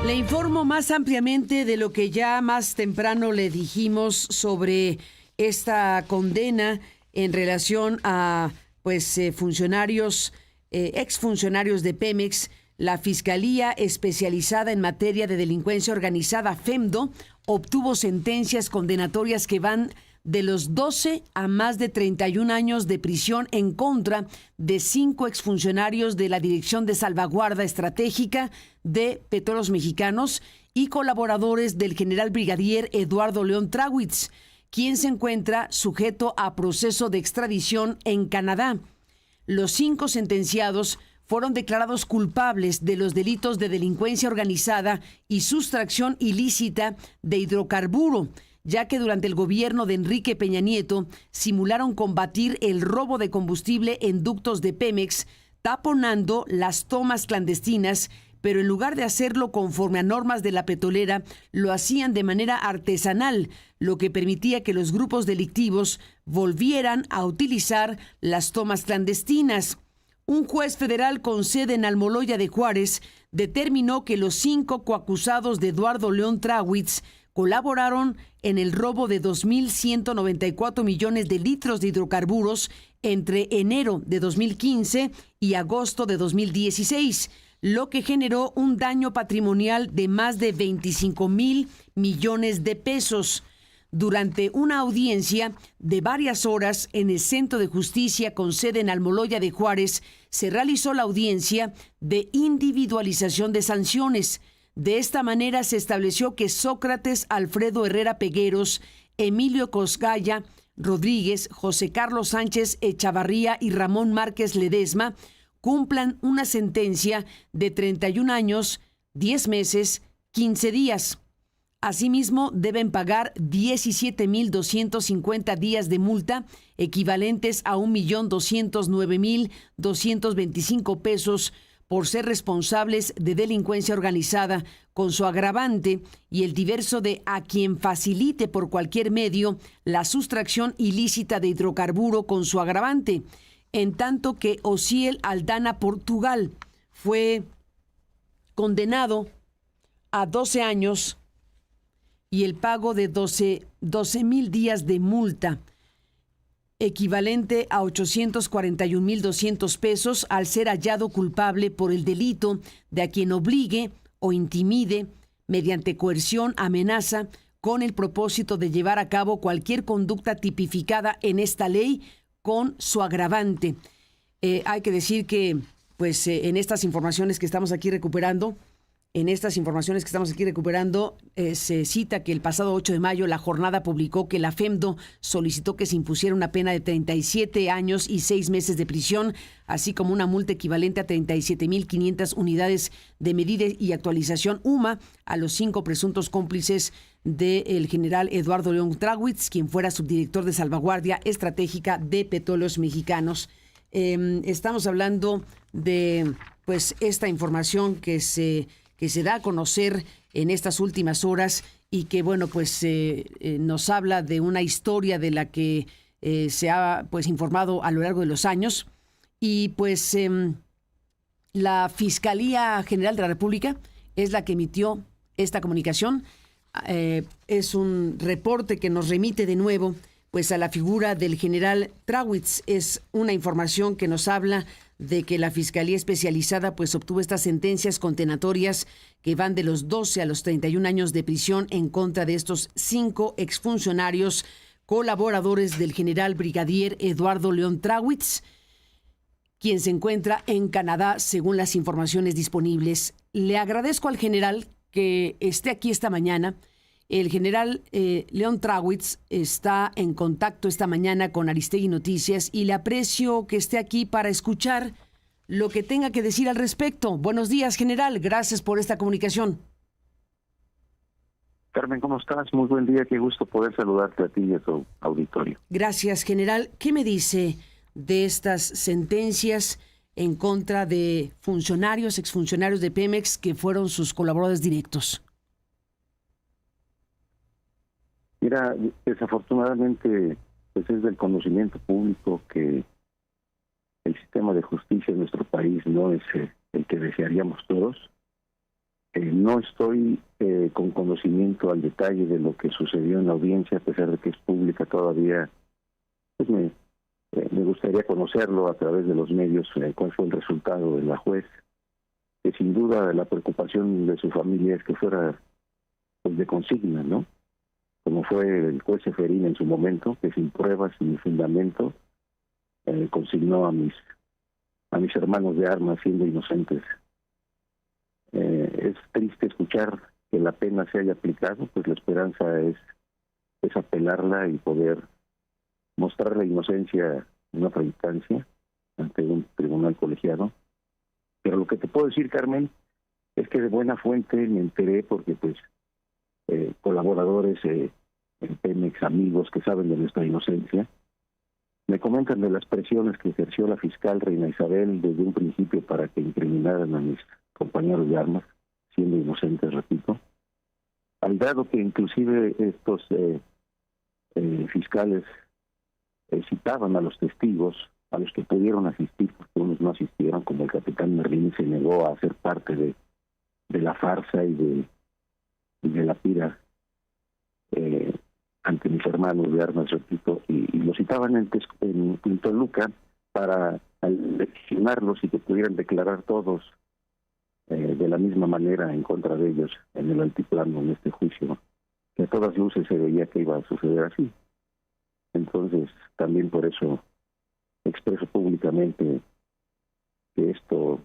Le informo más ampliamente de lo que ya más temprano le dijimos sobre esta condena en relación a funcionarios, exfuncionarios de Pemex. La Fiscalía Especializada en Materia de Delincuencia Organizada, FEMDO, obtuvo sentencias condenatorias que van de los 12 a más de 31 años de prisión en contra de 5 exfuncionarios de la Dirección de Salvaguarda Estratégica de Petróleos Mexicanos y colaboradores del general brigadier Eduardo León Trawitz, quien se encuentra sujeto a proceso de extradición en Canadá. Los 5 sentenciados fueron declarados culpables de los delitos de delincuencia organizada y sustracción ilícita de hidrocarburo, ya que durante el gobierno de Enrique Peña Nieto simularon combatir el robo de combustible en ductos de Pemex, taponando las tomas clandestinas, pero en lugar de hacerlo conforme a normas de la petrolera, lo hacían de manera artesanal, lo que permitía que los grupos delictivos volvieran a utilizar las tomas clandestinas. Un juez federal con sede en Almoloya de Juárez determinó que los 5 coacusados de Eduardo León Trawitz colaboraron en el robo de 2.194 millones de litros de hidrocarburos entre enero de 2015 y agosto de 2016, lo que generó un daño patrimonial de más de 25,000 millones de pesos. Durante una audiencia de varias horas en el Centro de Justicia con sede en Almoloya de Juárez, se realizó la audiencia de individualización de sanciones. De esta manera se estableció que Sócrates Alfredo Herrera Pegueros, Emilio Cosgaya Rodríguez, José Carlos Sánchez Echavarría y Ramón Márquez Ledesma cumplan una sentencia de 31 años, 10 meses, 15 días. Asimismo, deben pagar 17,250 días de multa, equivalentes a 1,209,225 pesos, por ser responsables de delincuencia organizada con su agravante y el diverso de a quien facilite por cualquier medio la sustracción ilícita de hidrocarburo con su agravante, en tanto que Osiel Aldana Portugal fue condenado a 12 años y el pago de 12,000 días de multa, equivalente a 841,200 pesos, al ser hallado culpable por el delito de a quien obligue o intimide mediante coerción, amenaza, con el propósito de llevar a cabo cualquier conducta tipificada en esta ley con su agravante. Hay que decir que, en estas informaciones que estamos aquí recuperando, se cita que el pasado 8 de mayo la jornada publicó que la FEMDO solicitó que se impusiera una pena de 37 años y 6 meses de prisión, así como una multa equivalente a 37,500 unidades de medida y actualización UMA a los 5 presuntos cómplices del general Eduardo León Trawitz, quien fuera subdirector de salvaguardia estratégica de Petróleos Mexicanos. Estamos hablando de esta información que se da a conocer en estas últimas horas y que, nos habla de una historia de la que se ha, informado a lo largo de los años. Y, la Fiscalía General de la República es la que emitió esta comunicación. Es un reporte que nos remite de nuevo, a la figura del general Trawitz. Es una información que nos habla de que la Fiscalía Especializada obtuvo estas sentencias condenatorias que van de los 12 a los 31 años de prisión en contra de estos 5 exfuncionarios colaboradores del general brigadier Eduardo León Trawitz, quien se encuentra en Canadá, según las informaciones disponibles. Le agradezco al general que esté aquí esta mañana. El general León Trawitz está en contacto esta mañana con Aristegui Noticias y le aprecio que esté aquí para escuchar lo que tenga que decir al respecto. Buenos días, general. Gracias por esta comunicación. Carmen, ¿cómo estás? Muy buen día. Qué gusto poder saludarte a ti y a tu auditorio. Gracias, general. ¿Qué me dice de estas sentencias en contra de funcionarios, exfuncionarios de Pemex que fueron sus colaboradores directos? Mira, desafortunadamente, es del conocimiento público que el sistema de justicia en nuestro país no es el que desearíamos todos. No estoy con conocimiento al detalle de lo que sucedió en la audiencia, a pesar de que es pública todavía. Pues me gustaría conocerlo a través de los medios, cuál fue el resultado de la juez, que sin duda la preocupación de su familia es que fuera pues de consigna, ¿no? Como fue el juez Seferín en su momento, que sin pruebas, sin fundamento, consignó a mis hermanos de armas siendo inocentes. Es triste escuchar que la pena se haya aplicado, pues la esperanza es apelarla y poder mostrar la inocencia en otra instancia ante un tribunal colegiado. Pero lo que te puedo decir, Carmen, es que de buena fuente me enteré porque pues colaboradores en Pemex, amigos que saben de nuestra inocencia, me comentan de las presiones que ejerció la fiscal Reina Isabel desde un principio para que incriminaran a mis compañeros de armas, siendo inocentes, repito, al grado que inclusive estos fiscales citaban a los testigos, a los que pudieron asistir, porque unos no asistieron, como el capitán Merlín se negó a ser parte de la farsa y de la pira ante mis hermanos de armas, repito, y los citaban en Toluca para legitimarlos y que pudieran declarar todos de la misma manera en contra de ellos en el altiplano, en este juicio, que a todas luces se veía que iba a suceder así. Entonces, también por eso expreso públicamente que esto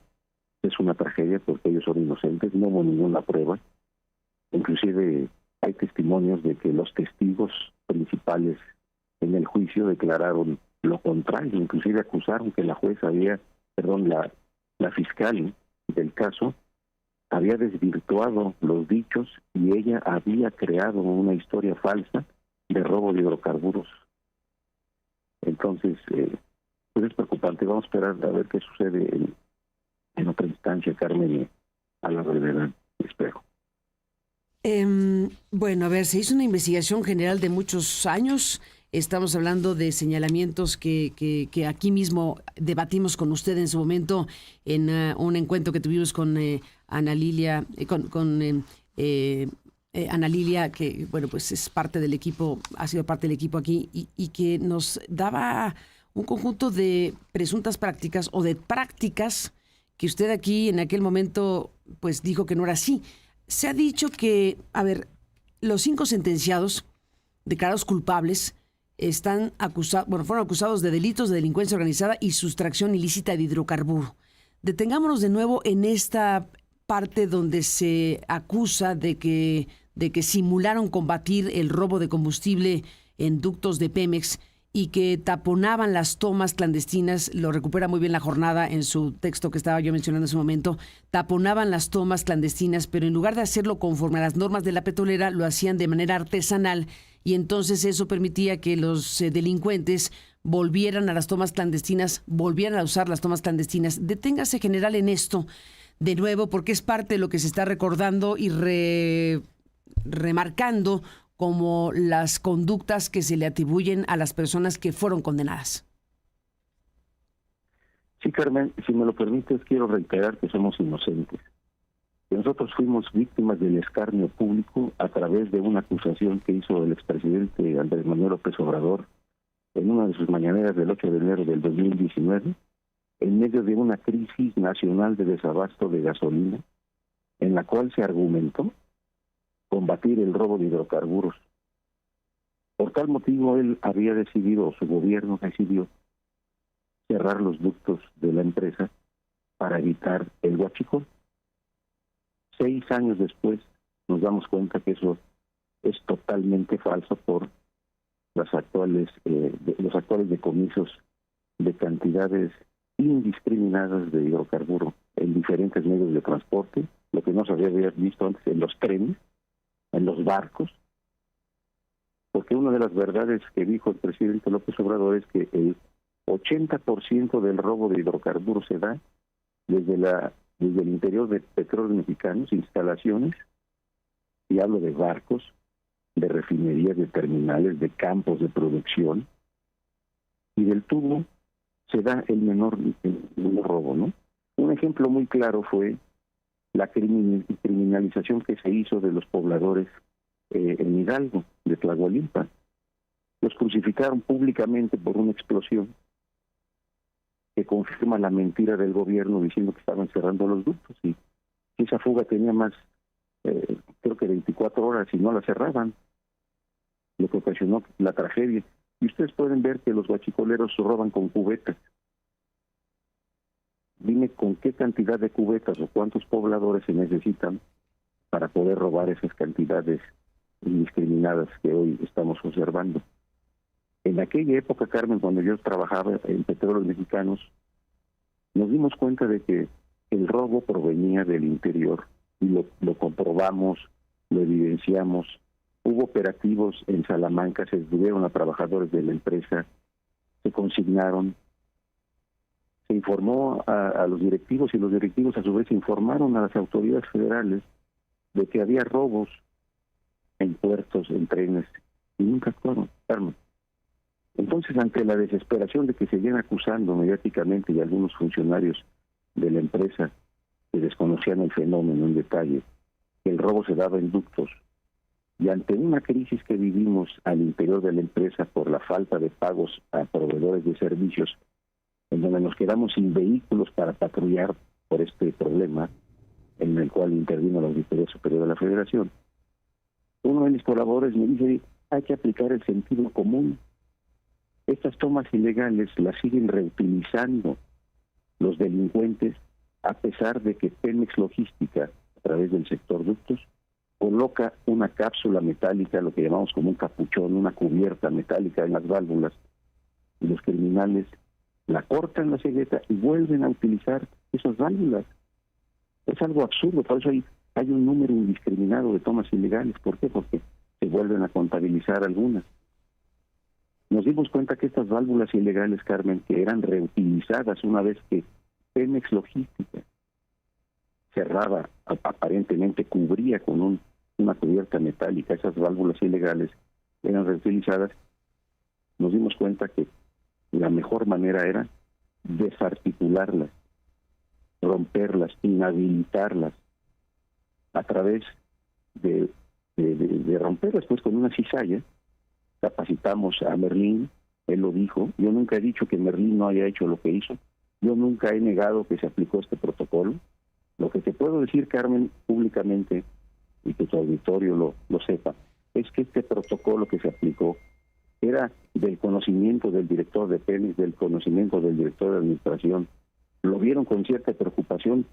es una tragedia, porque ellos son inocentes, no hubo ninguna prueba. Inclusive hay testimonios de que los testigos principales en el juicio declararon lo contrario, inclusive acusaron que la fiscal del caso había desvirtuado los dichos y ella había creado una historia falsa de robo de hidrocarburos. Entonces, pues es preocupante. Vamos a esperar a ver qué sucede en otra instancia, Carmen, a la brevedad, espero. Bueno, a ver, se hizo una investigación general de muchos años. Estamos hablando de señalamientos que aquí mismo debatimos con usted en su momento en un encuentro que tuvimos con Ana Lilia, Ana Lilia, que bueno, pues es parte del equipo, ha sido parte del equipo aquí y que nos daba un conjunto de presuntas prácticas o de prácticas que usted aquí en aquel momento pues dijo que no era así. Se ha dicho que, a ver, los 5 sentenciados declarados culpables fueron acusados de delitos de delincuencia organizada y sustracción ilícita de hidrocarburo. Detengámonos de nuevo en esta parte donde se acusa de que simularon combatir el robo de combustible en ductos de Pemex y que taponaban las tomas clandestinas. Lo recupera muy bien La Jornada en su texto que estaba yo mencionando en ese momento. Taponaban las tomas clandestinas, pero en lugar de hacerlo conforme a las normas de la petrolera, lo hacían de manera artesanal, y entonces eso permitía que los delincuentes volvieran a las tomas clandestinas, volvieran a usar las tomas clandestinas. Deténgase, general, en esto de nuevo, porque es parte de lo que se está recordando y remarcando como las conductas que se le atribuyen a las personas que fueron condenadas. Sí, Carmen, si me lo permites, quiero reiterar que somos inocentes. Que nosotros fuimos víctimas del escarnio público a través de una acusación que hizo el expresidente Andrés Manuel López Obrador en una de sus mañaneras del 8 de enero del 2019, en medio de una crisis nacional de desabasto de gasolina, en la cual se argumentó combatir el robo de hidrocarburos. Por tal motivo, él había decidido, o su gobierno decidió, cerrar los ductos de la empresa para evitar el huachicol. 6 años después nos damos cuenta que eso es totalmente falso por los actuales decomisos de cantidades indiscriminadas de hidrocarburo en diferentes medios de transporte, lo que no se había visto antes en los trenes, en los barcos, porque una de las verdades que dijo el presidente López Obrador es que el 80% del robo de hidrocarburos se da desde el interior de Petróleos Mexicanos, instalaciones, y hablo de barcos, de refinerías, de terminales, de campos de producción, y del tubo se da el menor robo, ¿no? Un ejemplo muy claro fue la criminalización que se hizo de los pobladores en Hidalgo, de Tlahualimpa. Los crucificaron públicamente por una explosión que confirma la mentira del gobierno diciendo que estaban cerrando los ductos, y esa fuga tenía más, creo que 24 horas y no la cerraban, lo que ocasionó la tragedia. Y ustedes pueden ver que los guachicoleros roban con cubetas. Dime con qué cantidad de cubetas o cuántos pobladores se necesitan para poder robar esas cantidades indiscriminadas que hoy estamos observando. En aquella época, Carmen, cuando yo trabajaba en Petróleos Mexicanos, nos dimos cuenta de que el robo provenía del interior, y lo comprobamos, lo evidenciamos. Hubo operativos en Salamanca, se detuvieron a trabajadores de la empresa, se consignaron, se informó a los directivos, y los directivos a su vez informaron a las autoridades federales de que había robos en puertos, en trenes, y nunca actuaron, Carmen. Entonces, ante la desesperación de que seguían acusando mediáticamente, y algunos funcionarios de la empresa que desconocían el fenómeno en detalle, que el robo se daba en ductos, y ante una crisis que vivimos al interior de la empresa por la falta de pagos a proveedores de servicios, en donde nos quedamos sin vehículos para patrullar por este problema, en el cual intervino la Auditoría Superior de la Federación, uno de mis colaboradores me dice: hay que aplicar el sentido común. Estas tomas ilegales las siguen reutilizando los delincuentes, a pesar de que Pemex Logística, a través del sector ductos, coloca una cápsula metálica, lo que llamamos como un capuchón, una cubierta metálica en las válvulas, y los criminales la cortan la cegueta y vuelven a utilizar esas válvulas. Es algo absurdo, por eso hay un número indiscriminado de tomas ilegales. ¿Por qué? Porque se vuelven a contabilizar algunas. Nos dimos cuenta que estas válvulas ilegales, Carmen, que eran reutilizadas una vez que Pemex Logística cerraba, aparentemente cubría con una cubierta metálica, esas válvulas ilegales eran reutilizadas. Nos dimos cuenta que la mejor manera era desarticularlas, romperlas, inhabilitarlas, a través de romperlas, pues con una cizalla. Capacitamos a Merlín, él lo dijo. Yo nunca he dicho que Merlín no haya hecho lo que hizo, yo nunca he negado que se aplicó este protocolo. Lo que te puedo decir, Carmen, públicamente, y que tu auditorio lo sepa, es que este protocolo que se aplicó era del conocimiento del director de Pemex, del conocimiento del director de administración. Lo vieron con cierta preocupación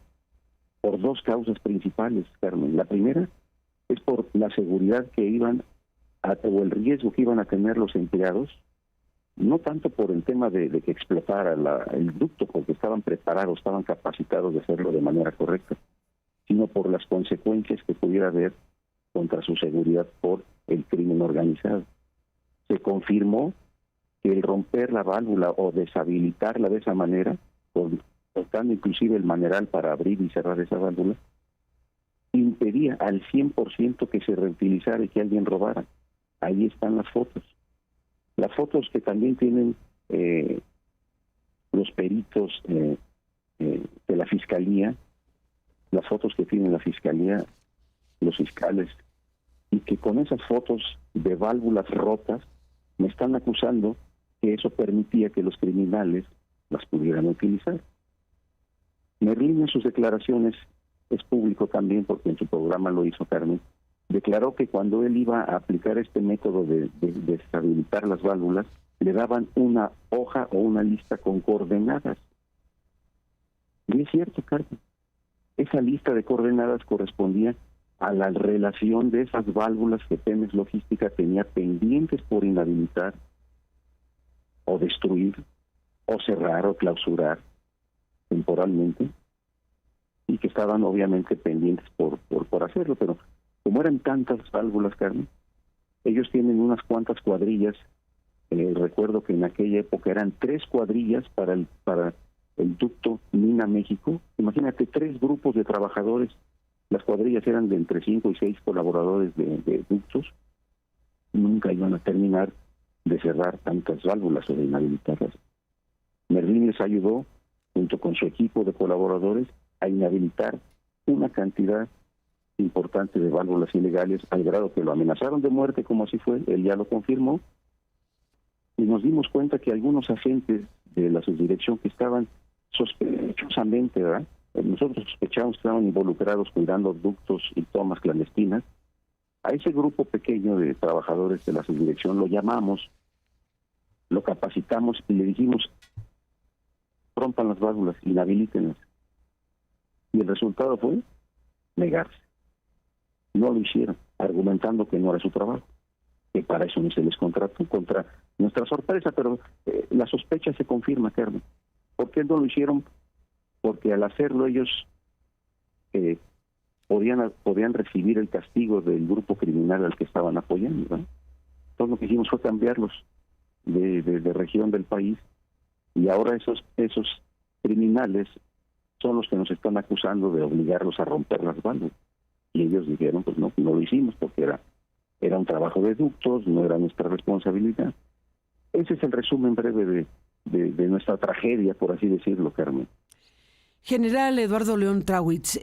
por dos causas principales, Carmen. La primera es por la seguridad que iban o el riesgo que iban a tener los empleados, no tanto por el tema de que explotara el ducto, porque estaban preparados, estaban capacitados de hacerlo de manera correcta, sino por las consecuencias que pudiera haber contra su seguridad por el crimen organizado. Se confirmó que el romper la válvula o deshabilitarla de esa manera, cortando inclusive el maneral para abrir y cerrar esa válvula, impedía al 100% que se reutilizara y que alguien robara. Ahí están las fotos que también tienen los peritos de la Fiscalía, las fotos que tiene la Fiscalía, los fiscales, y que con esas fotos de válvulas rotas me están acusando que eso permitía que los criminales las pudieran utilizar. Merlín, en sus declaraciones, es público también porque en su programa lo hizo, Carmen, declaró que cuando él iba a aplicar este método de deshabilitar las válvulas, le daban una hoja o una lista con coordenadas. Y es cierto, Carmen, esa lista de coordenadas correspondía a la relación de esas válvulas que Pemex Logística tenía pendientes por inhabilitar o destruir o cerrar o clausurar temporalmente, y que estaban obviamente pendientes por hacerlo. Pero como eran tantas válvulas, Carmen, ellos tienen unas cuantas cuadrillas. Recuerdo que en aquella época eran 3 cuadrillas para el ducto Mina México. Imagínate, 3 grupos de trabajadores. Las cuadrillas eran de entre 5 y 6 colaboradores de ductos. Nunca iban a terminar de cerrar tantas válvulas o de inhabilitarlas. Merlín les ayudó, junto con su equipo de colaboradores, a inhabilitar una cantidad importante de válvulas ilegales, al grado que lo amenazaron de muerte, como así fue, él ya lo confirmó, y nos dimos cuenta que algunos agentes de la subdirección que estaban sospechosamente, ¿verdad? Nosotros sospechamos que estaban involucrados cuidando ductos y tomas clandestinas. A ese grupo pequeño de trabajadores de la subdirección lo llamamos, lo capacitamos y le dijimos: rompan las válvulas, inhabilítenlas. Y el resultado fue negarse. No lo hicieron, argumentando que no era su trabajo, que para eso no se les contrató, contra nuestra sorpresa, pero la sospecha se confirma, Carmen. ¿Por qué no lo hicieron? Porque al hacerlo ellos podían recibir el castigo del grupo criminal al que estaban apoyando, ¿no? Entonces lo que hicimos fue cambiarlos de región del país, y ahora esos criminales son los que nos están acusando de obligarlos a romper las válvulas. Y ellos dijeron, pues no lo hicimos porque era un trabajo de ductos, no era nuestra responsabilidad. Ese es el resumen breve de nuestra tragedia, por así decirlo, Carmen. General Eduardo León Trawitz,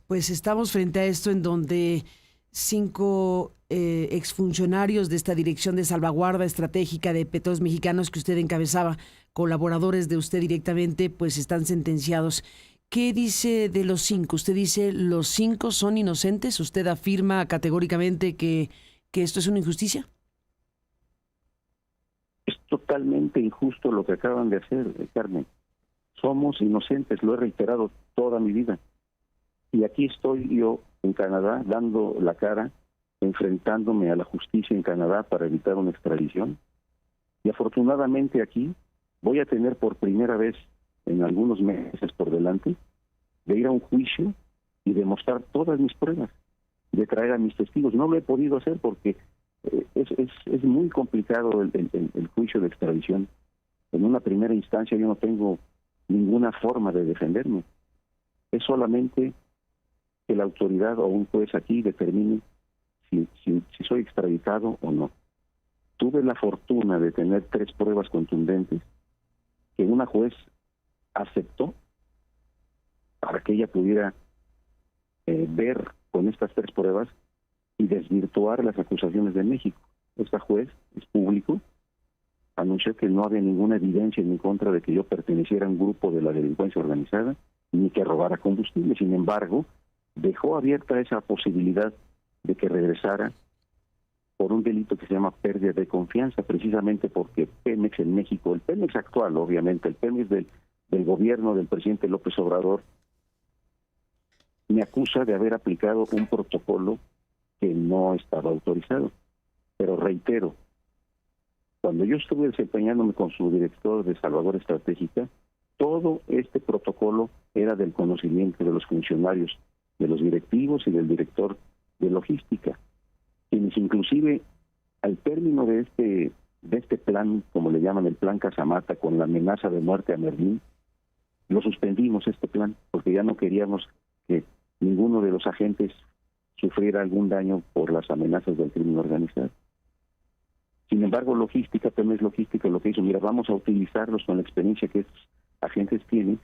pues estamos frente a esto en donde 5 exfuncionarios de esta Dirección de Salvaguarda Estratégica de Petróleos Mexicanos que usted encabezaba, colaboradores de usted directamente, pues están sentenciados. ¿Qué dice de los 5? ¿Usted dice los 5 son inocentes? ¿Usted afirma categóricamente que esto es una injusticia? Es totalmente injusto lo que acaban de hacer, Carmen. Somos inocentes, lo he reiterado toda mi vida. Y aquí estoy yo en Canadá dando la cara, enfrentándome a la justicia en Canadá para evitar una extradición. Y afortunadamente aquí voy a tener por primera vez en algunos meses por delante de ir a un juicio y demostrar todas mis pruebas, de traer a mis testigos. No lo he podido hacer porque es muy complicado el juicio de extradición. En una primera instancia yo no tengo ninguna forma de defenderme. Es solamente que la autoridad o un juez aquí determine si soy extraditado o no. Tuve la fortuna de tener 3 pruebas contundentes que una juez aceptó para que ella pudiera ver con estas 3 pruebas y desvirtuar las acusaciones de México. Esta juez, es público, anunció que no había ninguna evidencia en mi contra de que yo perteneciera a un grupo de la delincuencia organizada ni que robara combustible. Sin embargo, dejó abierta esa posibilidad de que regresara por un delito que se llama pérdida de confianza, precisamente porque Pemex en México, el Pemex actual, obviamente, el Pemex del gobierno del presidente López Obrador, me acusa de haber aplicado un protocolo que no estaba autorizado. Pero reitero, cuando yo estuve desempeñándome con su director de Salvaguarda Estratégica, todo este protocolo era del conocimiento de los funcionarios, de los directivos y del director de logística, quienes inclusive al término de este plan, como le llaman el plan Casamata, con la amenaza de muerte a Merlín, lo suspendimos este plan, porque ya no queríamos que ninguno de los agentes sufriera algún daño por las amenazas del crimen organizado. Sin embargo, Pemex Logística lo que hizo, mira, vamos a utilizarlos con la experiencia que estos agentes tienen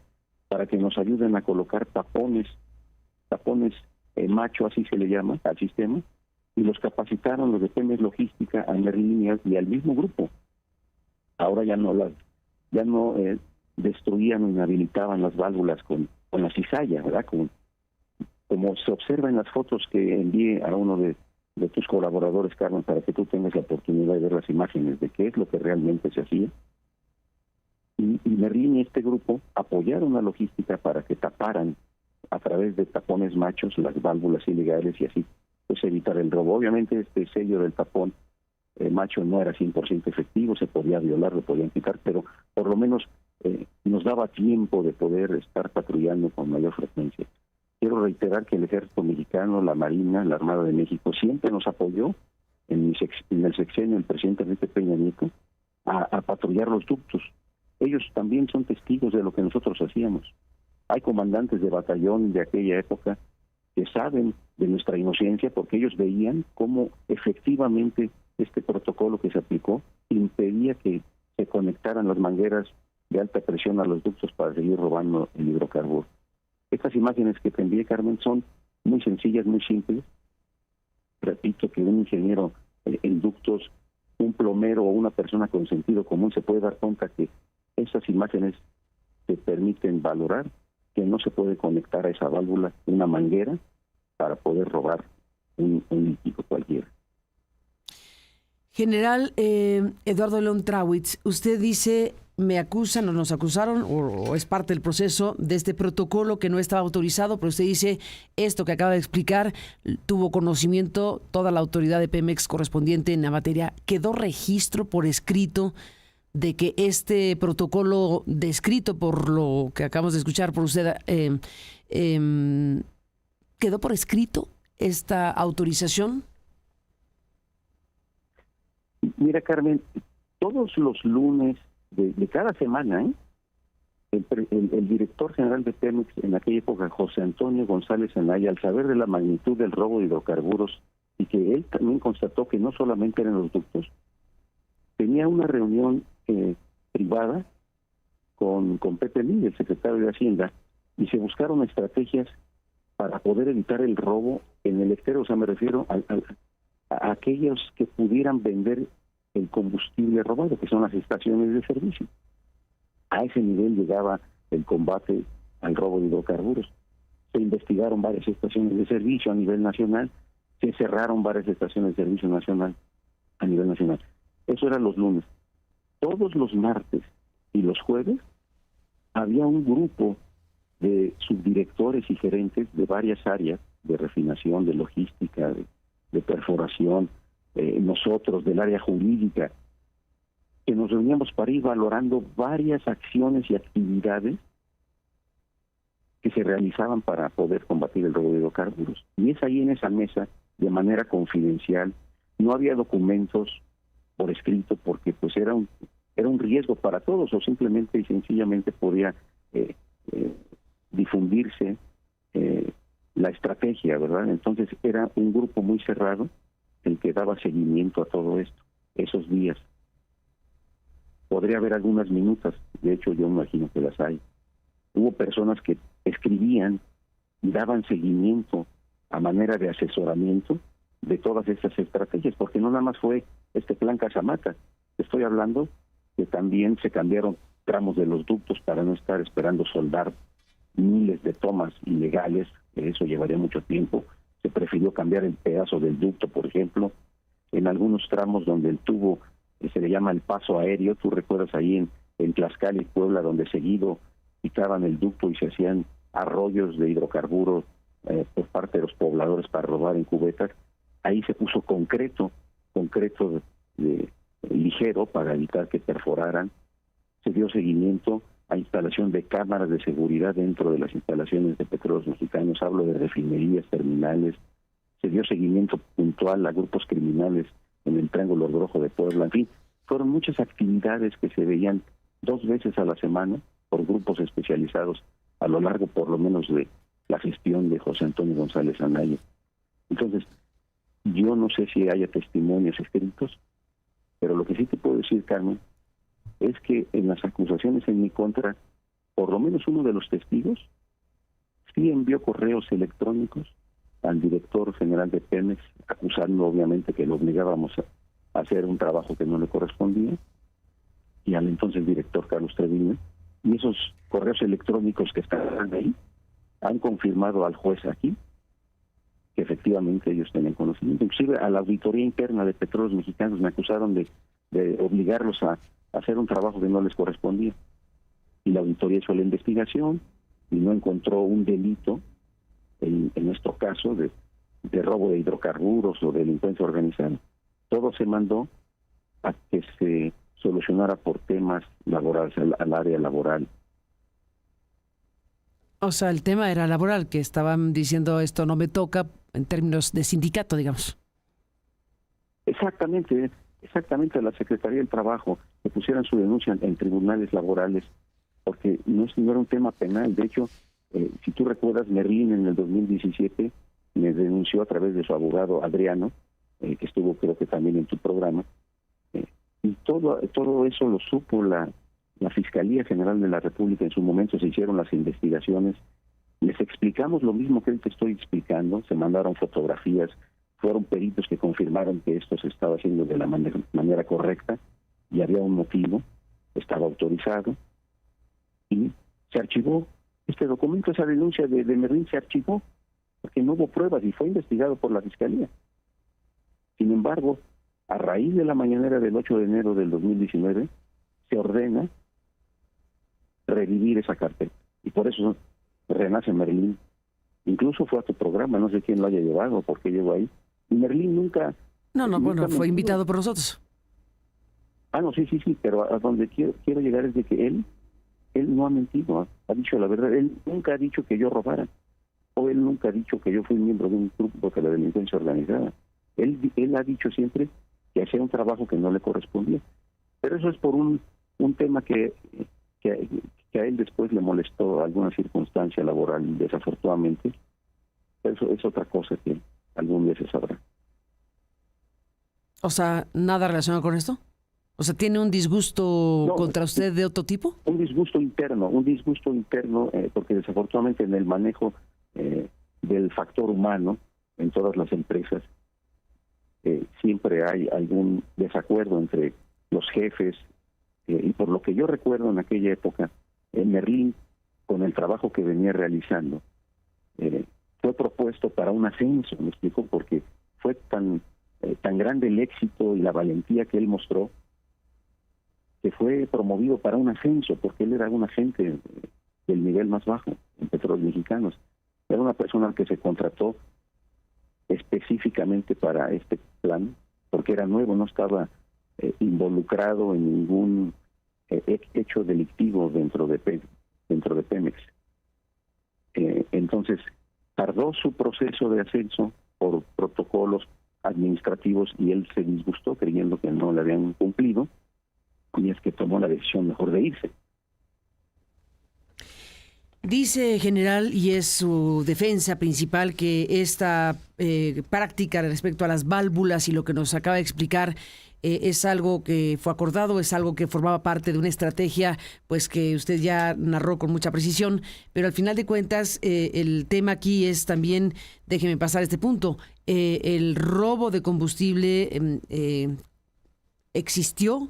para que nos ayuden a colocar tapones macho, así se le llama al sistema, y los capacitaron los de Pemex Logística a Merlín y al mismo grupo. Ahora ya no destruían o inhabilitaban las válvulas con la cizalla, ¿verdad? Como se observa en las fotos que envié a uno de tus colaboradores, Carmen, para que tú tengas la oportunidad de ver las imágenes de qué es lo que realmente se hacía. Y Merlín y este grupo apoyaron a Logística para que taparan a través de tapones machos las válvulas ilegales y así pues evitar el robo. Obviamente este sello del tapón macho no era 100% efectivo, se podía violar, lo podían quitar, pero por lo menos nos daba tiempo de poder estar patrullando con mayor frecuencia. Quiero reiterar que el Ejército Mexicano, la Marina, la Armada de México siempre nos apoyó en el sexenio del presidente Enrique Peña Nieto a patrullar los ductos. Ellos también son testigos de lo que nosotros hacíamos. Hay comandantes de batallón de aquella época que saben de nuestra inocencia porque ellos veían cómo efectivamente este protocolo que se aplicó impedía que se conectaran las mangueras de alta presión a los ductos para seguir robando el hidrocarburo. Estas imágenes que te envié, Carmen, son muy sencillas, muy simples. Repito que un ingeniero en ductos, un plomero o una persona con sentido común se puede dar cuenta que estas imágenes te permiten valorar que no se puede conectar a esa válvula una manguera para poder robar un líquido cualquiera. General Eduardo León Trawitz, usted dice, me acusan o nos acusaron, o es parte del proceso de este protocolo que no estaba autorizado, pero usted dice, esto que acaba de explicar, tuvo conocimiento toda la autoridad de Pemex correspondiente en la materia. ¿Quedó registro por escrito de que este protocolo descrito por lo que acabamos de escuchar por usted, quedó por escrito esta autorización? Mira, Carmen, todos los lunes de cada semana, el director general de Pemex en aquella época, José Antonio González Anaya, al saber de la magnitud del robo de hidrocarburos y que él también constató que no solamente eran los ductos, tenía una reunión privada con Pepe Milla, el secretario de Hacienda, y se buscaron estrategias para poder evitar el robo en el exterior. O sea, me refiero a aquellos que pudieran vender el combustible robado, que son las estaciones de servicio. A ese nivel llegaba el combate al robo de hidrocarburos. Se investigaron varias estaciones de servicio a nivel nacional, se cerraron varias estaciones de servicio nacional a nivel nacional. Eso eran los lunes. Todos los martes y los jueves había un grupo de subdirectores y gerentes de varias áreas, de refinación, de logística, de perforación, nosotros del área jurídica, que nos reuníamos para ir valorando varias acciones y actividades que se realizaban para poder combatir el robo de hidrocarburos. Y es ahí en esa mesa, de manera confidencial, no había documentos por escrito porque pues era un riesgo para todos, o simplemente y sencillamente podía difundirse la estrategia, ¿verdad? Entonces era un grupo muy cerrado el que daba seguimiento a todo esto, esos días. Podría haber algunas minutas, de hecho yo imagino que las hay. Hubo personas que escribían y daban seguimiento a manera de asesoramiento de todas estas estrategias, porque no nada más fue este plan Casamata. Estoy hablando que también se cambiaron tramos de los ductos para no estar esperando soldar miles de tomas ilegales, que eso llevaría mucho tiempo. Se prefirió cambiar el pedazo del ducto, por ejemplo. En algunos tramos donde el tubo se le llama el paso aéreo, tú recuerdas ahí en Tlaxcala y Puebla, donde seguido quitaban el ducto y se hacían arroyos de hidrocarburos por parte de los pobladores para robar en cubetas. Ahí se puso concreto ligero para evitar que perforaran. Se dio seguimiento a instalación de cámaras de seguridad dentro de las instalaciones de Petróleos Mexicanos, hablo de refinerías, terminales. Se dio seguimiento puntual a grupos criminales en el Triángulo Rojo de Puebla. En fin, fueron muchas actividades que se veían 2 veces a la semana por grupos especializados a lo largo por lo menos de la gestión de José Antonio González Anaya. Entonces, yo no sé si haya testimonios escritos, pero lo que sí te puedo decir, Carmen, es que en las acusaciones en mi contra, por lo menos uno de los testigos sí envió correos electrónicos al director general de Pemex, acusando obviamente que lo obligábamos a hacer un trabajo que no le correspondía, y al entonces director Carlos Treviño, y esos correos electrónicos que están ahí han confirmado al juez aquí que efectivamente ellos tenían conocimiento. Inclusive a la auditoría interna de Petróleos Mexicanos me acusaron de obligarlos a hacer un trabajo que no les correspondía. Y la auditoría hizo la investigación y no encontró un delito, en nuestro caso, de robo de hidrocarburos o delincuencia organizada. Todo se mandó a que se solucionara por temas laborales, al área laboral. O sea, el tema era laboral, que estaban diciendo esto no me toca en términos de sindicato, digamos. Exactamente a la Secretaría del Trabajo que pusieran su denuncia en tribunales laborales, porque no era un tema penal. De hecho, si tú recuerdas, Merlín en el 2017 me denunció a través de su abogado Adriano, que estuvo creo que también en tu programa, y todo eso lo supo la Fiscalía General de la República. En su momento se hicieron las investigaciones Les explicamos lo mismo que te estoy explicando, se mandaron fotografías, fueron peritos que confirmaron que esto se estaba haciendo de la manera correcta y había un motivo, estaba autorizado y se archivó este documento, esa denuncia de Merlín se archivó porque no hubo pruebas y fue investigado por la Fiscalía. Sin embargo, a raíz de la mañanera del 8 de enero del 2019, se ordena revivir esa carpeta. Y por eso renace Merlín. Incluso fue a tu programa, no sé quién lo haya llevado, por qué llegó ahí. Y Merlín nunca... Bueno, fue invitado por nosotros. No, sí, pero a donde quiero llegar es de que él no ha mentido, ha dicho la verdad. Él nunca ha dicho que yo robara, o él nunca ha dicho que yo fui miembro de un grupo de la delincuencia organizada. Él ha dicho siempre que hacía un trabajo que no le correspondía. Pero eso es por un tema que a él después le molestó alguna circunstancia laboral, desafortunadamente. Eso es otra cosa que algún día se sabrá. O sea, ¿nada relacionado con esto? O sea, ¿tiene un disgusto contra usted de otro tipo? Un disgusto interno, porque desafortunadamente en el manejo del factor humano en todas las empresas siempre hay algún desacuerdo entre los jefes y por lo que yo recuerdo en aquella época, Merlín, con el trabajo que venía realizando, fue propuesto para un ascenso, me explico, porque fue tan grande el éxito y la valentía que él mostró, que fue promovido para un ascenso, porque él era un agente del nivel más bajo en Petróleos Mexicanos. Era una persona que se contrató específicamente para este plan, porque era nuevo, no estaba involucrado en ningún hecho delictivo dentro de Pemex. Entonces, tardó su proceso de ascenso por protocolos administrativos y él se disgustó creyendo que no le habían cumplido, y es que tomó la decisión mejor de irse. Dice, general, y es su defensa principal, que esta práctica respecto a las válvulas y lo que nos acaba de explicar es algo que fue acordado, es algo que formaba parte de una estrategia, pues que usted ya narró con mucha precisión, pero al final de cuentas el tema aquí es también, déjeme pasar este punto, el robo de combustible existió,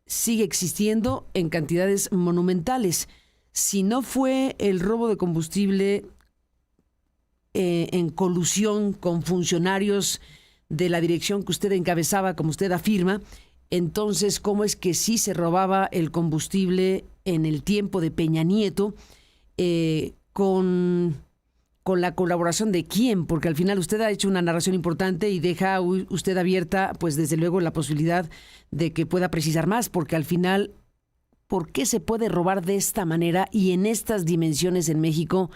sigue existiendo en cantidades monumentales. Si no fue el robo de combustible en colusión con funcionarios de la dirección que usted encabezaba, como usted afirma, entonces, ¿cómo es que sí se robaba el combustible en el tiempo de Peña Nieto con la colaboración de quién? Porque al final usted ha hecho una narración importante y deja usted abierta, pues desde luego, la posibilidad de que pueda precisar más, porque al final, ¿por qué se puede robar de esta manera y en estas dimensiones en México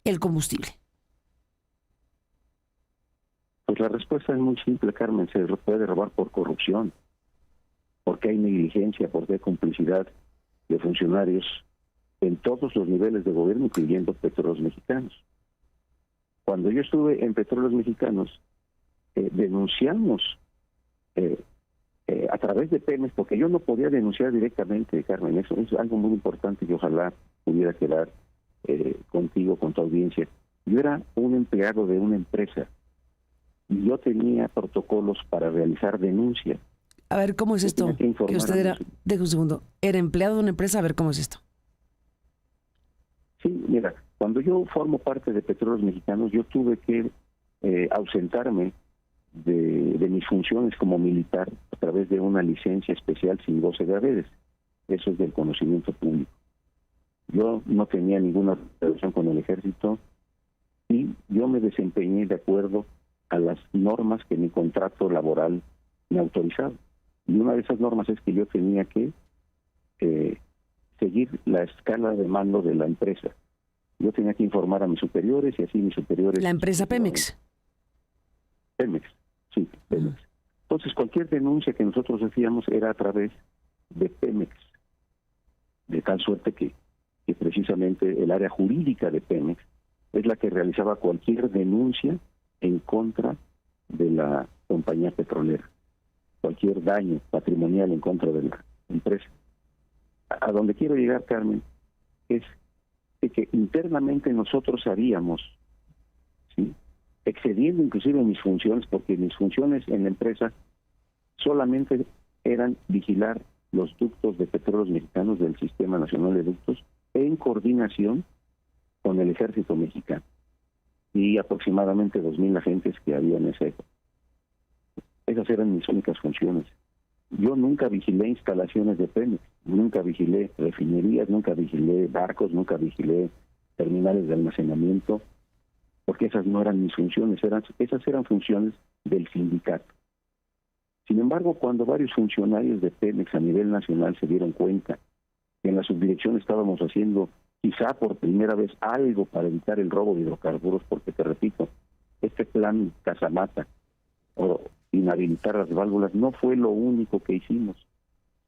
el combustible? Pues la respuesta es muy simple, Carmen. Se puede robar por corrupción, porque hay negligencia, porque hay complicidad de funcionarios en todos los niveles de gobierno, incluyendo Petróleos Mexicanos. Cuando yo estuve en Petróleos Mexicanos, denunciamos a través de Pemex, porque yo no podía denunciar directamente, Carmen. Eso es algo muy importante que ojalá pudiera quedar contigo, con tu audiencia. Yo era un empleado de una empresa y yo tenía protocolos para realizar denuncias. A ver, ¿cómo es esto? Que usted era, deje un segundo, era empleado de una empresa, a ver, ¿cómo es esto? Sí, mira, cuando yo formo parte de Petróleos Mexicanos, yo tuve que ausentarme de mis funciones como militar a través de una licencia especial sin goce de haberes. Eso es del conocimiento público. Yo no tenía ninguna relación con el ejército y yo me desempeñé de acuerdo a las normas que mi contrato laboral me autorizaba. Y una de esas normas es que yo tenía que seguir la escala de mando de la empresa. Yo tenía que informar a mis superiores y así mis superiores... ¿La empresa Pemex? Pemex, sí, Pemex. Entonces cualquier denuncia que nosotros hacíamos era a través de Pemex, de tal suerte que precisamente el área jurídica de Pemex es la que realizaba cualquier denuncia en contra de la compañía petrolera, cualquier daño patrimonial en contra de la empresa. A donde quiero llegar, Carmen, es de que internamente nosotros sabíamos, ¿sí?, excediendo inclusive mis funciones, porque mis funciones en la empresa solamente eran vigilar los ductos de Petróleos Mexicanos del Sistema Nacional de Ductos en coordinación con el Ejército Mexicano y aproximadamente 2,000 agentes que había en esa época. Esas eran mis únicas funciones. Yo nunca vigilé instalaciones de Pemex, nunca vigilé refinerías, nunca vigilé barcos, nunca vigilé terminales de almacenamiento, porque esas no eran mis funciones, esas eran funciones del sindicato. Sin embargo, cuando varios funcionarios de Pemex a nivel nacional se dieron cuenta que en la subdirección estábamos haciendo quizá por primera vez algo para evitar el robo de hidrocarburos, porque te repito, este plan Casamata o inhabilitar las válvulas no fue lo único que hicimos.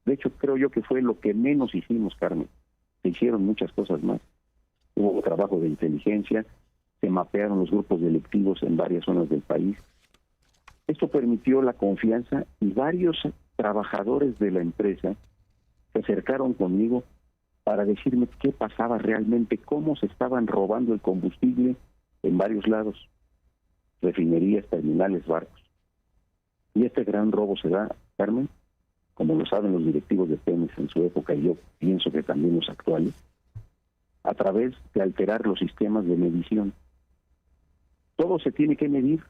De hecho, creo yo que fue lo que menos hicimos, Carmen. Se hicieron muchas cosas más. Hubo trabajo de inteligencia, se mapearon los grupos delictivos en varias zonas del país. Esto permitió la confianza y varios trabajadores de la empresa se acercaron conmigo para decirme qué pasaba realmente, cómo se estaban robando el combustible en varios lados, refinerías, terminales, barcos. Y este gran robo se da, Carmen, como lo saben los directivos de Pemex en su época, y yo pienso que también los actuales, a través de alterar los sistemas de medición. Todo se tiene que medir,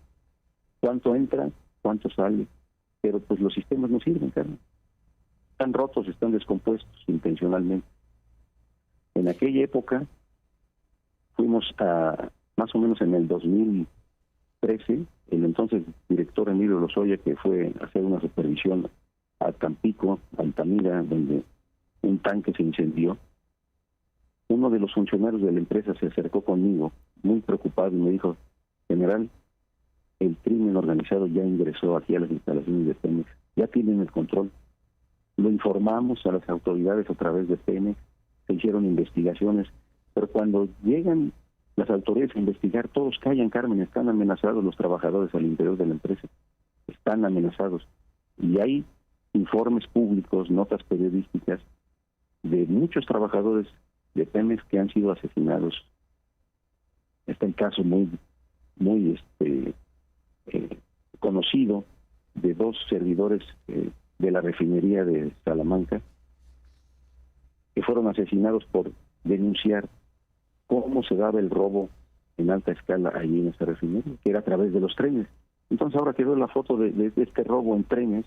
cuánto entra, cuánto sale, pero pues los sistemas no sirven, Carmen. Están rotos, están descompuestos intencionalmente. En aquella época fuimos a, más o menos en el 2013, el entonces director Emilio Lozoya, que fue a hacer una supervisión a Tampico, Altamira, donde un tanque se incendió. Uno de los funcionarios de la empresa se acercó conmigo, muy preocupado, y me dijo: general, el crimen organizado ya ingresó aquí a las instalaciones de Pemex, ya tienen el control. Lo informamos a las autoridades a través de Pemex, se hicieron investigaciones, pero cuando llegan las autoridades a investigar, todos callan, Carmen. Están amenazados los trabajadores al interior de la empresa, están amenazados. Y hay informes públicos, notas periodísticas de muchos trabajadores de Pemex que han sido asesinados. Está el caso muy conocido de 2 servidores de la refinería de Salamanca que fueron asesinados por denunciar cómo se daba el robo en alta escala allí en esa refinería, que era a través de los trenes. Entonces, ahora que veo la foto de este robo en trenes,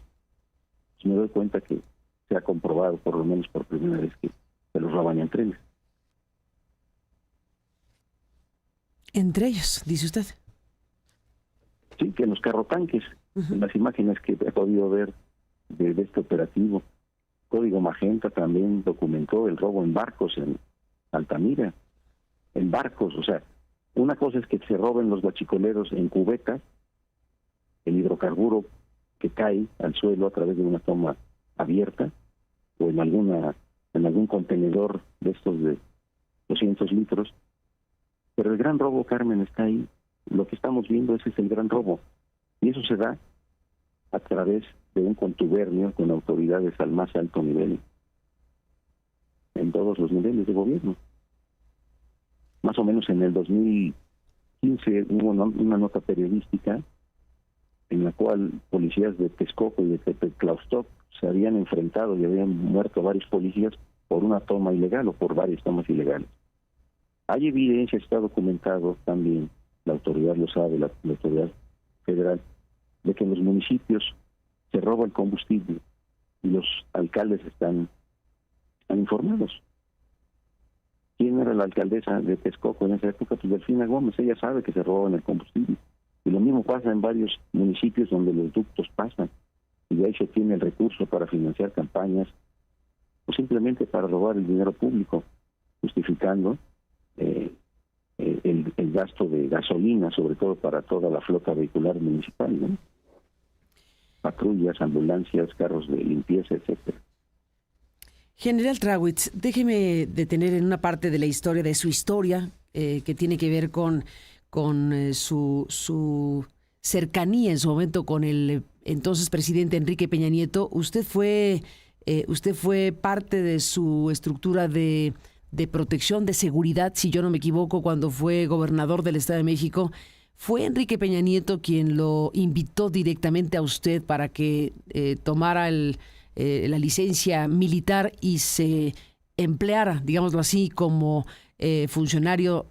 pues me doy cuenta que se ha comprobado, por lo menos por primera vez, que se los roban en trenes. Entre ellos, dice usted. Sí, que en los carrotanques, en las imágenes que he podido ver de este operativo. Código Magenta también documentó el robo en barcos en Altamira, en barcos. O sea, una cosa es que se roben los guachicoleros en cubetas, el hidrocarburo que cae al suelo a través de una toma abierta, o en algún contenedor de estos de 200 litros. Pero el gran robo, Carmen, está ahí. Lo que estamos viendo, ese es el gran robo. Y eso se da a través de un contubernio con autoridades al más alto nivel, en todos los niveles de gobierno. Más o menos en el 2015 hubo una nota periodística en la cual policías de Texcoco y de Tepetlaustop se habían enfrentado y habían muerto varios policías por una toma ilegal o por varias tomas ilegales. Hay evidencia, está documentado también, la autoridad lo sabe, la autoridad federal, de que en los municipios se roba el combustible y los alcaldes están informados. ¿Quién era la alcaldesa de Texcoco en esa época? Pues Delfina Gómez. Ella sabe que se roban el combustible. Y lo mismo pasa en varios municipios donde los ductos pasan y de ahí se tiene el recurso para financiar campañas o simplemente para robar el dinero público, justificando el gasto de gasolina, sobre todo para toda la flota vehicular municipal, ¿no? Patrullas, ambulancias, carros de limpieza, etcétera. General Trawitz, déjeme detener en una parte de la historia, de su historia, que tiene que ver con su cercanía en su momento con el entonces presidente Enrique Peña Nieto. Usted fue parte de su estructura de de protección, de seguridad, si yo no me equivoco, cuando fue gobernador del Estado de México, fue Enrique Peña Nieto quien lo invitó directamente a usted para que tomara la licencia militar y se empleara, digámoslo así, como funcionario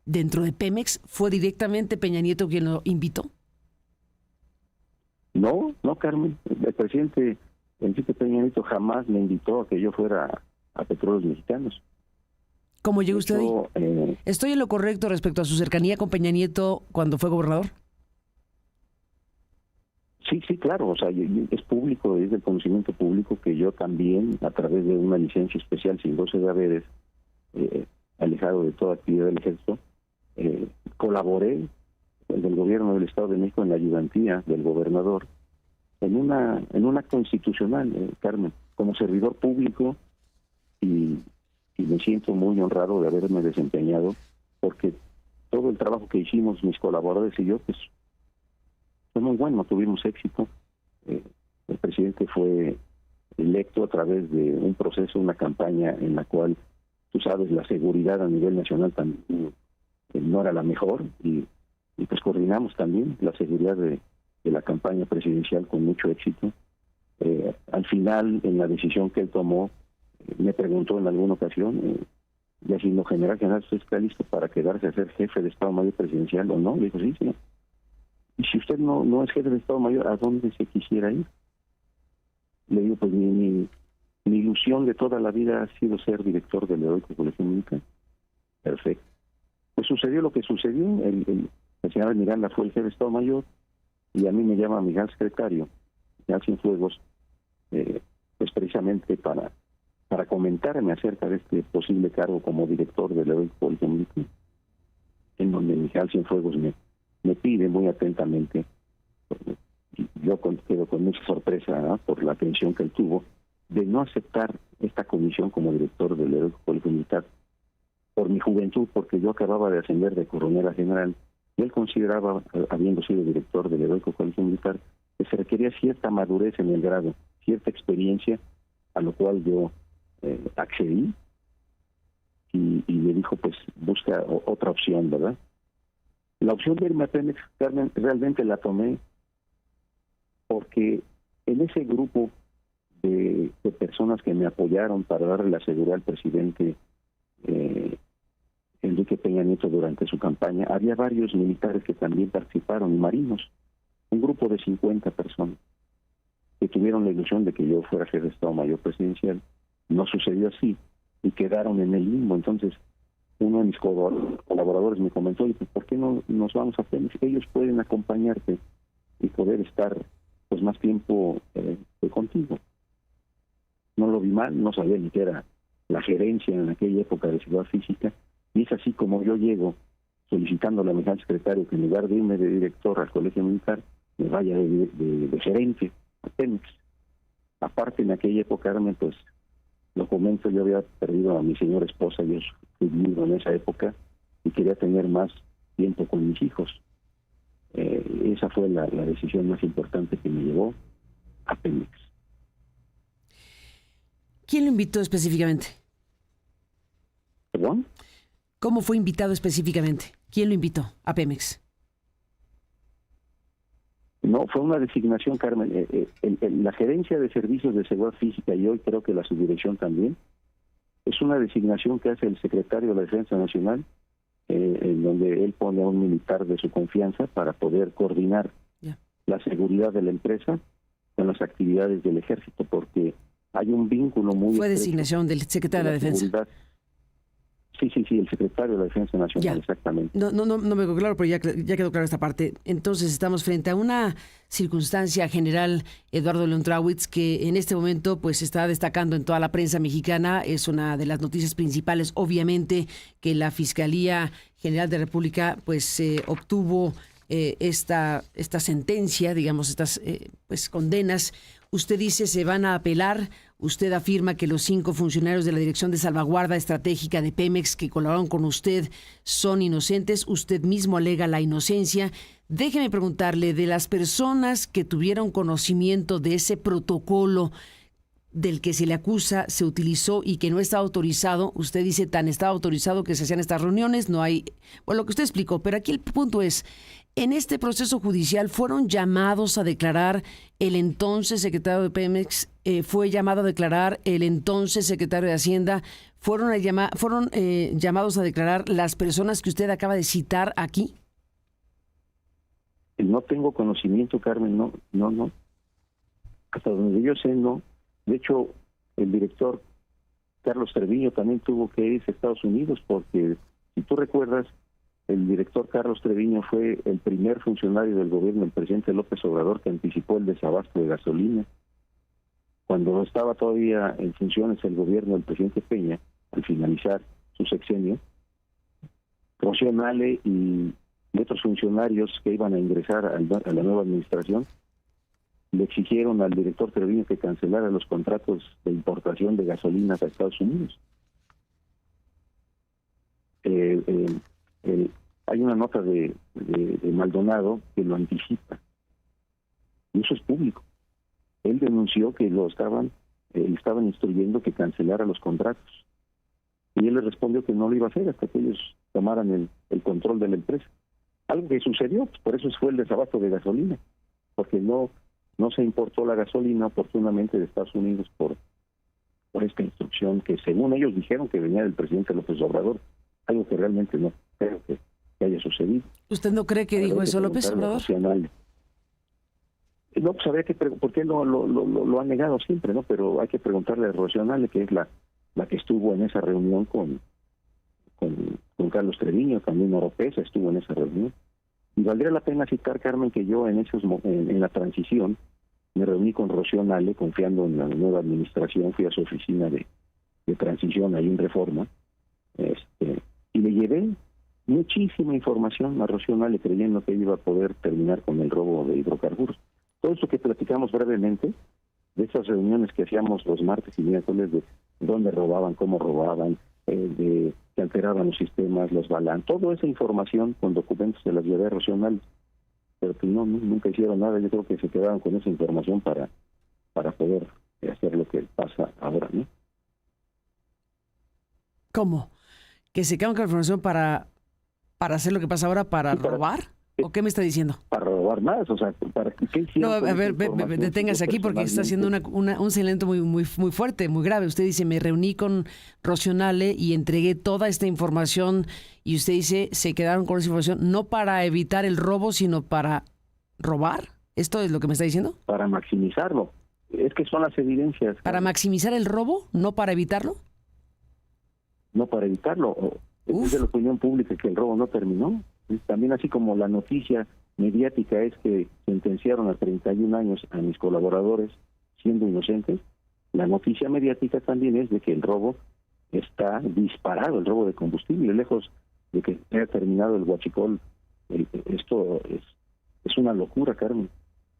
dentro de Pemex. ¿Fue directamente Peña Nieto quien lo invitó? No, Carmen. El presidente Enrique Peña Nieto jamás me invitó a que yo fuera a Petróleos Mexicanos. ¿Cómo llegó usted ahí? ¿Estoy en lo correcto respecto a su cercanía con Peña Nieto cuando fue gobernador? Sí, claro. O sea, es público, es del conocimiento público que yo también, a través de una licencia especial sin goce de haberes, alejado de toda actividad del ejército, colaboré del gobierno del Estado de México en la ayudantía del gobernador en un acto institucional, Carmen, como servidor público, y me siento muy honrado de haberme desempeñado, porque todo el trabajo que hicimos mis colaboradores y yo, pues fue muy bueno, tuvimos éxito. El presidente fue electo a través de un proceso, una campaña en la cual, tú sabes, la seguridad a nivel nacional también no era la mejor, y pues coordinamos también la seguridad de la campaña presidencial con mucho éxito. Al final, en la decisión que él tomó, me preguntó en alguna ocasión, ya siendo general, ¿usted está listo para quedarse a ser jefe de Estado Mayor presidencial o no? Le dijo, sí. Y si usted no es jefe de Estado Mayor, ¿a dónde se quisiera ir? Le digo, pues mi ilusión de toda la vida ha sido ser director del Heroico Colegio Militar. Perfecto. Pues sucedió lo que sucedió. El señor Miranda fue el jefe de Estado Mayor, y a mí me llama mi gran secretario, ya sin fuegos, pues precisamente para comentarme acerca de este posible cargo como director del Heroico Colegio Militar, en donde Miguel Cienfuegos me pide muy atentamente. Yo quedo con mucha sorpresa, ¿no?, por la atención que él tuvo de no aceptar esta comisión como director del Heroico Colegio Militar por mi juventud, porque yo acababa de ascender de coronel a general, y él consideraba, habiendo sido director del Heroico Colegio Militar, que se requería cierta madurez en el grado, cierta experiencia, a lo cual yo accedí, y le dijo, pues busca otra opción, ¿verdad? La opción de irme a Pemex, Carmen, realmente la tomé porque en ese grupo de personas que me apoyaron para darle la seguridad al presidente Enrique Peña Nieto durante su campaña, había varios militares que también participaron, y marinos, un grupo de 50 personas que tuvieron la ilusión de que yo fuera jefe de Estado Mayor presidencial. No sucedió así y quedaron en el limbo. Entonces, uno de mis colaboradores me comentó, pues, ¿por qué no nos vamos a Pemex? Ellos pueden acompañarte y poder estar pues más tiempo contigo. No lo vi mal, no sabía ni qué era la gerencia en aquella época de Ciudad Física, y es así como yo llego solicitándole a mi gran secretario que en lugar de irme de director al Colegio Militar, me vaya de gerente a Pemex. Aparte, en aquella época, Carmen, pues lo comento, yo había perdido a mi señora esposa, yo fui viudo en esa época y quería tener más tiempo con mis hijos. Esa fue la decisión más importante que me llevó a Pemex. ¿Quién lo invitó específicamente? ¿Perdón? ¿Cómo fue invitado específicamente? ¿Quién lo invitó a Pemex? No, fue una designación, Carmen. La gerencia de servicios de seguridad física, y hoy creo que la subdirección también, es una designación que hace el secretario de la Defensa Nacional, en donde él pone a un militar de su confianza para poder coordinar la seguridad de la empresa con las actividades del ejército, porque hay un vínculo muy... Fue designación del secretario de la Defensa. Seguridad. Sí, el secretario de la Defensa Nacional, exactamente. No me quedó claro, pero ya quedó claro esta parte. Entonces estamos frente a una circunstancia general, Eduardo León Trawitz, que en este momento pues está destacando en toda la prensa mexicana. Es una de las noticias principales, obviamente, que la Fiscalía General de la República pues obtuvo esta sentencia, digamos, estas pues condenas. Usted dice se van a apelar. Usted afirma que los 5 funcionarios de la Dirección de Salvaguarda Estratégica de Pemex que colaboraron con usted son inocentes. Usted mismo alega la inocencia. Déjeme preguntarle, de las personas que tuvieron conocimiento de ese protocolo, del que se le acusa se utilizó y que no está autorizado. Usted dice tan estaba autorizado que se hacían estas reuniones, no hay, bueno, lo que usted explicó, pero aquí el punto es, en este proceso judicial fueron llamados a declarar el entonces secretario de Pemex, fue llamado a declarar el entonces secretario de Hacienda, fueron llamados a declarar las personas que usted acaba de citar aquí. No tengo conocimiento, Carmen, no. Hasta donde yo sé, no. De hecho, el director Carlos Treviño también tuvo que irse a Estados Unidos porque, si tú recuerdas, el director Carlos Treviño fue el primer funcionario del gobierno del presidente López Obrador que anticipó el desabasto de gasolina. Cuando estaba todavía en funciones el gobierno del presidente Peña, al finalizar su sexenio, Rocío Nale y otros funcionarios que iban a ingresar a la nueva administración le exigieron al director Treviño que cancelara los contratos de importación de gasolinas a Estados Unidos. Hay una nota de Maldonado que lo anticipa, y eso es público. Él denunció que lo estaban instruyendo que cancelara los contratos, y él le respondió que no lo iba a hacer hasta que ellos tomaran el control de la empresa. Algo que sucedió, pues por eso fue el desabasto de gasolina, porque no se importó la gasolina oportunamente de Estados Unidos por esta instrucción que según ellos dijeron que venía del presidente López Obrador, algo que realmente no creo que haya sucedido. ¿Usted no cree que dijo eso López Obrador? No, pues habría que porque él lo ha negado siempre, ¿no? Pero hay que preguntarle a Rocío Nale, que es la que estuvo en esa reunión con Carlos Treviño, también Oropesa estuvo en esa reunión. Y valdría la pena citar, Carmen, que yo en la transición me reuní con Rocío Nale, confiando en la nueva administración, fui a su oficina de transición ahí en Reforma, y le llevé muchísima información a Rocío Nale, creyendo que iba a poder terminar con el robo de hidrocarburos. Todo esto que platicamos brevemente, de esas reuniones que hacíamos los martes y miércoles, de dónde robaban, cómo robaban, de que alteraban los sistemas, los balances, toda esa información con documentos se las llevé a Rocío Nale, pero pues nunca hicieron nada. Yo creo que se quedaron con esa información para poder hacer lo que pasa ahora, ¿no? ¿Cómo? ¿Que se quedaron con la información para hacer lo que pasa ahora, para robar? ¿O qué me está diciendo? Para robar más, o sea, ¿para qué hicieron? No, a ver, deténgase aquí porque está haciendo un señalamiento muy fuerte, muy grave. Usted dice, me reuní con Rocío Nale y entregué toda esta información, y usted dice, se quedaron con esa información no para evitar el robo, sino para robar. ¿Esto es lo que me está diciendo? Para maximizarlo. Es que son las evidencias. ¿Para maximizar el robo, no para evitarlo? No para evitarlo. Es de la opinión pública que el robo no terminó. También, así como la noticia mediática es que sentenciaron a 31 años a mis colaboradores siendo inocentes, la noticia mediática también es de que el robo está disparado, el robo de combustible, lejos de que haya terminado el huachicol. Esto es una locura, Carmen.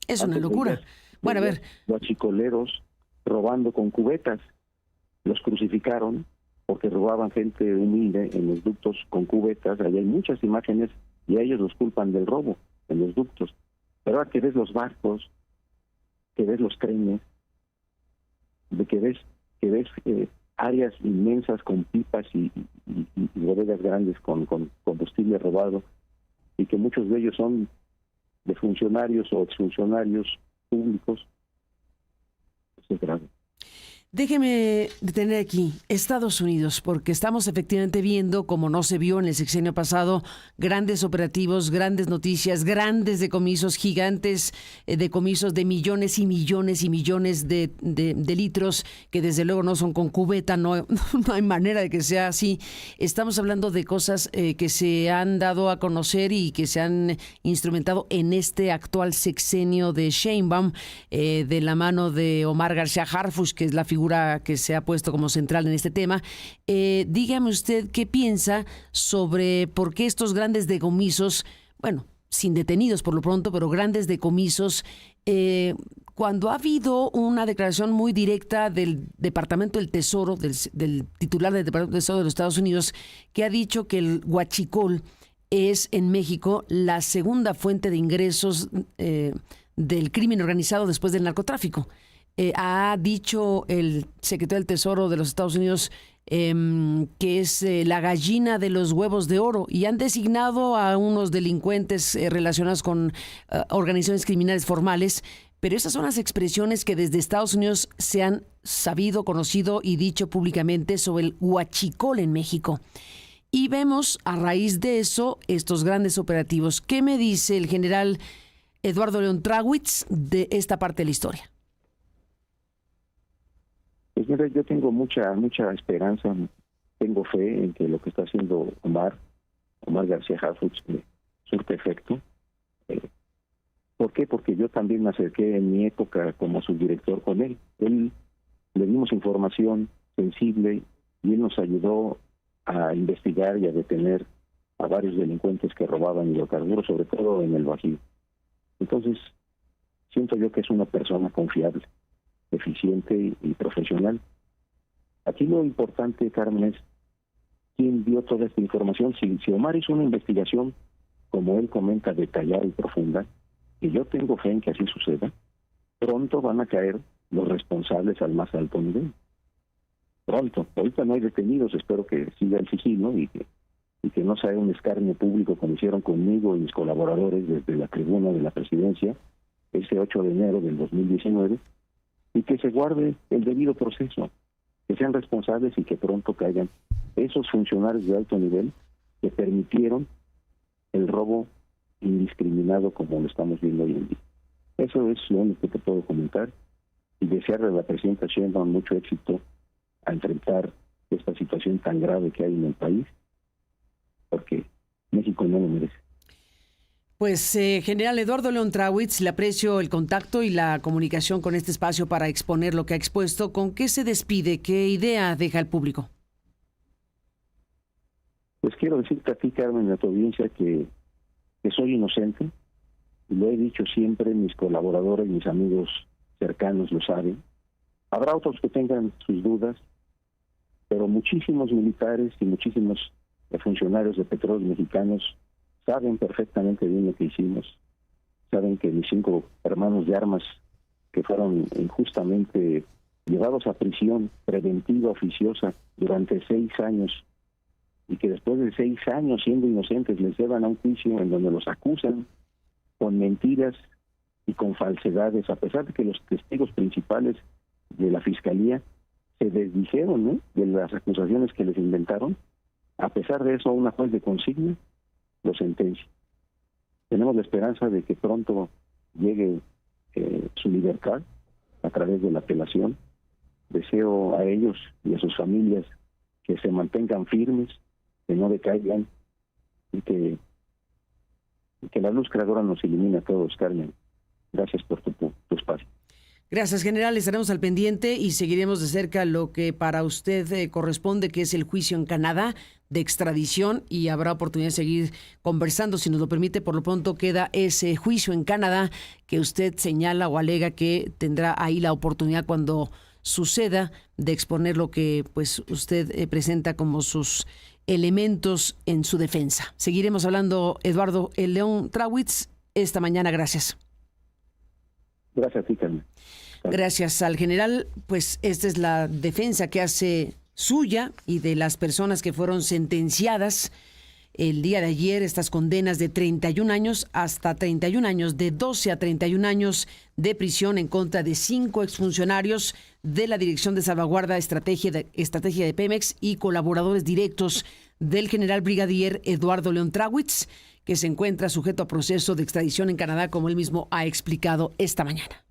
Es una locura. Bueno, a ver. Huachicoleros robando con cubetas. Los crucificaron porque robaban gente humilde en los ductos con cubetas. Allá hay muchas imágenes y a ellos los culpan del robo en los ductos. Pero ahora que ves los barcos, que ves los trenes, de que ves áreas inmensas con pipas y bodegas grandes con combustible robado, y que muchos de ellos son de funcionarios o exfuncionarios públicos, eso es grave. Déjeme detener aquí Estados Unidos, porque estamos efectivamente viendo, como no se vio en el sexenio pasado, grandes operativos, grandes noticias, grandes decomisos, gigantes decomisos de millones y millones y millones de litros, que desde luego no son con cubeta, no hay manera de que sea así. Estamos hablando de cosas que se han dado a conocer y que se han instrumentado en este actual sexenio de Sheinbaum, de la mano de Omar García Harfuch, que es la figura que se ha puesto como central en este tema. Dígame usted qué piensa sobre por qué estos grandes decomisos, bueno, sin detenidos por lo pronto, pero grandes decomisos, cuando ha habido una declaración muy directa del Departamento del Tesoro, del titular del Departamento del Tesoro de los Estados Unidos, que ha dicho que el huachicol es en México la segunda fuente de ingresos del crimen organizado después del narcotráfico. ha dicho el secretario del Tesoro de los Estados Unidos que es la gallina de los huevos de oro, y han designado a unos delincuentes relacionados con organizaciones criminales formales, pero esas son las expresiones que desde Estados Unidos se han sabido, conocido y dicho públicamente sobre el huachicol en México. Y vemos a raíz de eso estos grandes operativos. ¿Qué me dice el general Eduardo León Trawitz de esta parte de la historia? Pues mira, yo tengo mucha esperanza, tengo fe en que lo que está haciendo Omar García Harfuch surte efecto. ¿Por qué? Porque yo también me acerqué en mi época como subdirector con él. Le dimos información sensible y él nos ayudó a investigar y a detener a varios delincuentes que robaban hidrocarburos, sobre todo en el Bajío. Entonces, siento yo que es una persona confiable, eficiente y profesional. Aquí lo importante, Carmen, es quién dio toda esta información. Si Omar hizo una investigación, como él comenta, detallada y profunda, y yo tengo fe en que así suceda, pronto van a caer los responsables al más alto nivel. Pronto. Ahorita no hay detenidos, espero que siga el sigilo y que no sea un escarnio público como hicieron conmigo y mis colaboradores desde la tribuna de la presidencia ese 8 de enero del 2019, y que se guarde el debido proceso, que sean responsables y que pronto caigan esos funcionarios de alto nivel que permitieron el robo indiscriminado como lo estamos viendo hoy en día. Eso es lo único que te puedo comentar, y desearle a la presidenta Sheinbaum mucho éxito a enfrentar esta situación tan grave que hay en el país, porque México no lo merece. Pues, general Eduardo León Trawitz, le aprecio el contacto y la comunicación con este espacio para exponer lo que ha expuesto. ¿Con qué se despide? ¿Qué idea deja al público? Pues quiero decirte a ti, Carmen, a tu audiencia, que soy inocente. Lo he dicho siempre, mis colaboradores, mis amigos cercanos lo saben. Habrá otros que tengan sus dudas, pero muchísimos militares y muchísimos funcionarios de Petróleos Mexicanos saben perfectamente bien lo que hicimos. Saben que mis 5 hermanos de armas que fueron injustamente llevados a prisión preventiva oficiosa durante 6 años, y que después de 6 años siendo inocentes les llevan a un juicio en donde los acusan con mentiras y con falsedades, a pesar de que los testigos principales de la Fiscalía se desdijeron, ¿no?, de las acusaciones que les inventaron. A pesar de eso, una juez de consigna lo sentencia. Tenemos la esperanza de que pronto llegue su libertad a través de la apelación. Deseo a ellos y a sus familias que se mantengan firmes, que no decaigan, y que la luz creadora nos ilumine a todos, Carmen. Gracias por tu espacio. Gracias, general. Estaremos al pendiente y seguiremos de cerca lo que para usted corresponde, que es el juicio en Canadá de extradición, y habrá oportunidad de seguir conversando, si nos lo permite. Por lo pronto queda ese juicio en Canadá que usted señala o alega que tendrá ahí la oportunidad, cuando suceda, de exponer lo que pues usted presenta como sus elementos en su defensa. Seguiremos hablando, Eduardo León Trawitz, esta mañana. Gracias. Gracias a ti, Carmen. Gracias al general. Pues esta es la defensa que hace suya y de las personas que fueron sentenciadas el día de ayer, estas condenas de 31 años hasta 31 años, de 12 a 31 años de prisión en contra de 5 exfuncionarios de la Dirección de Salvaguarda Estrategia de Pemex y colaboradores directos del general brigadier Eduardo León Trawitz, que se encuentra sujeto a proceso de extradición en Canadá, como él mismo ha explicado esta mañana.